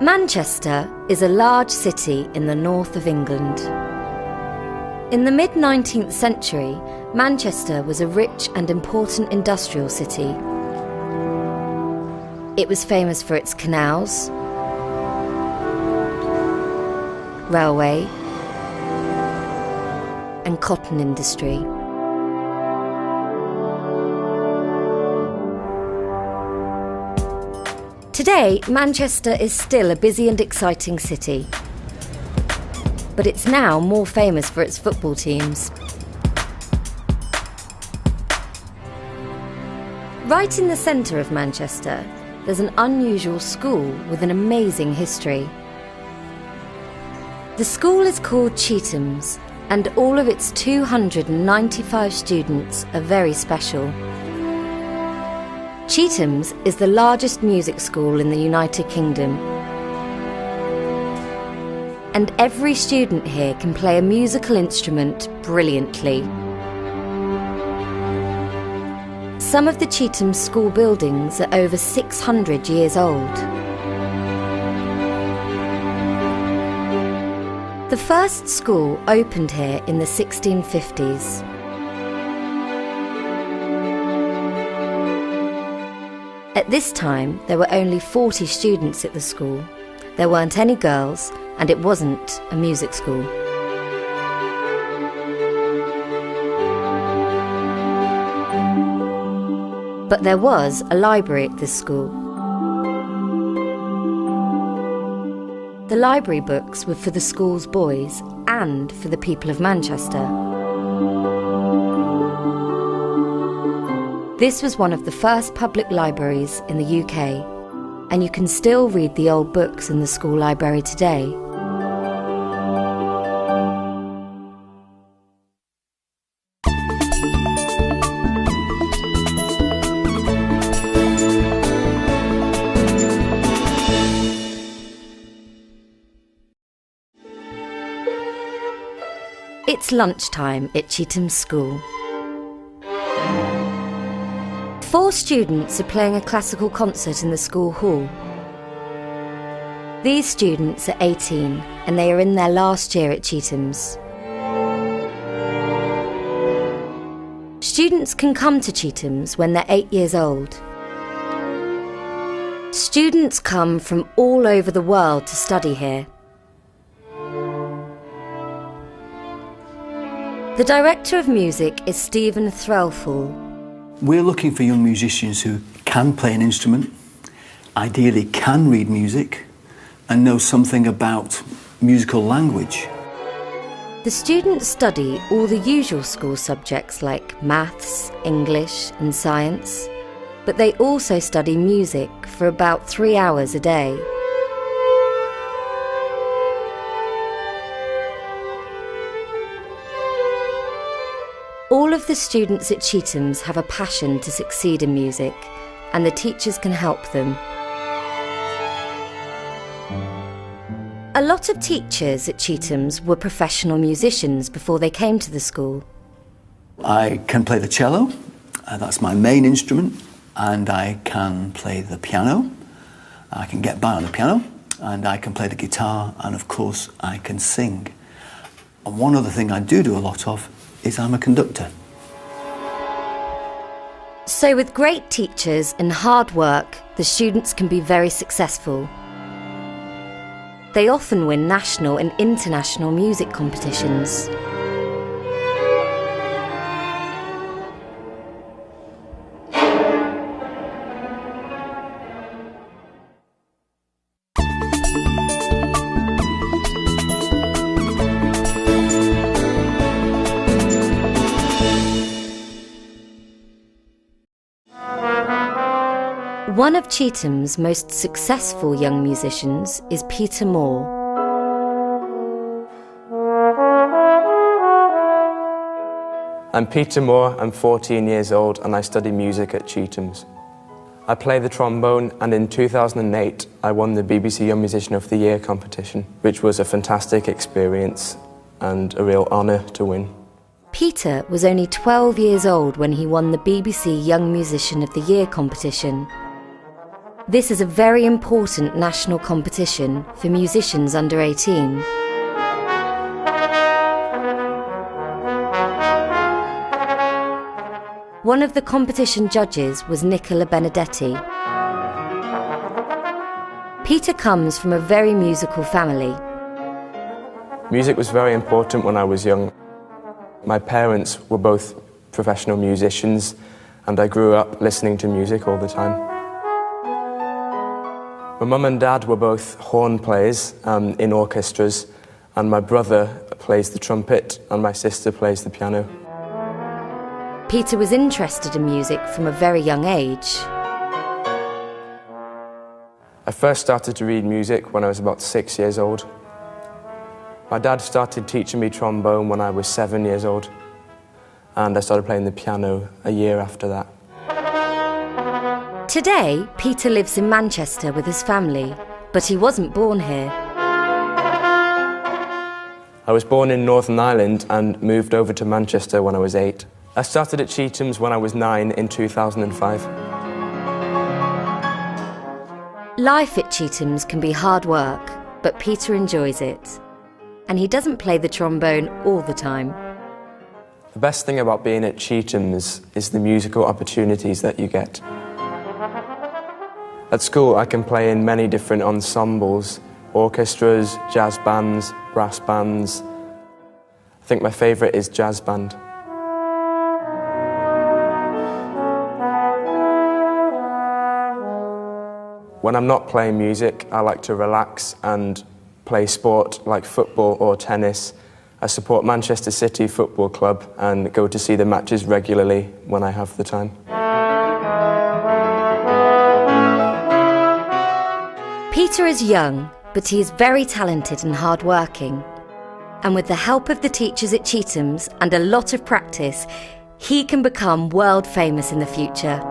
Manchester is a large city in the north of England. In the mid-19th century, Manchester was a rich and important industrial city. It was famous for its canals, railway, and cotton industry. Today, Manchester is still a busy and exciting city, but it's now more famous for its football teams. Right in the centre of Manchester, there's an unusual school with an amazing history. The school is called Chetham's, and all of its 295 students are very special. Chetham's is the largest music school in the United Kingdom. And every student here can play a musical instrument brilliantly. Some of the Chetham's school buildings are over 600 years old. The first school opened here in the 1650s. At this time, there were only 40 students at the school. There weren't any girls, and it wasn't a music school. But there was a library at this school. The library books were for the school's boys and for the people of Manchester. This was one of the first public libraries in the UK, and you can still read the old books in the school library today. It's lunchtime at Chetham's school. 4 students are playing a classical concert in the school hall. These students are 18 and they are in their last year at Chetham's. Students can come to Chetham's when they're 8 years old. Students come from all over the world to study here. The director of music is Stephen Threlfall. We're looking for young musicians who can play an instrument, ideally can read music, and know something about musical language. The students study all the usual school subjects like maths, English and science, but they also study music for about 3 hours a day. All of the students at Chetham's have a passion to succeed in music, and the teachers can help them. A lot of teachers at Chetham's were professional musicians before they came to the school. I can play the cello, that's my main instrument, and I can play the piano. I can get by on the piano, and I can play the guitar, and of course I can sing. And one other thing I do a lot of is I'm a conductor. So with great teachers and hard work, the students can be very successful. They often win national and international music competitions. One of Chetham's most successful young musicians is Peter Moore. I'm Peter Moore, I'm 14 years old and I study music at Chetham's. I play the trombone, and in 2008 I won the BBC Young Musician of the Year competition, which was a fantastic experience and a real honour to win. Peter was only 12 years old when he won the BBC Young Musician of the Year competition. This is a very important national competition for musicians under 18. One of the competition judges was Nicola Benedetti. Peter comes from a very musical family. Music was very important when I was young. My parents were both professional musicians, and I grew up listening to music all the time. My mum and dad were both horn players in orchestras, and my brother plays the trumpet and my sister plays the piano. Peter was interested in music from a very young age. I first started to read music when I was about 6 years old. My dad started teaching me trombone when I was 7 years old, and I started playing the piano a year after that. Today, Peter lives in Manchester with his family, but he wasn't born here. I was born in Northern Ireland and moved over to Manchester when I was 8. I started at Cheetham's when I was 9 in 2005. Life at Cheetham's can be hard work, but Peter enjoys it. And he doesn't play the trombone all the time. The best thing about being at Cheetham's is the musical opportunities that you get. At school, I can play in many different ensembles, orchestras, jazz bands, brass bands. I think my favourite is jazz band. When I'm not playing music, I like to relax and play sport like football or tennis. I support Manchester City Football Club and go to see the matches regularly when I have the time. Peter is young, but he is very talented and hard-working. And with the help of the teachers at Cheetham's and a lot of practice, he can become world famous in the future.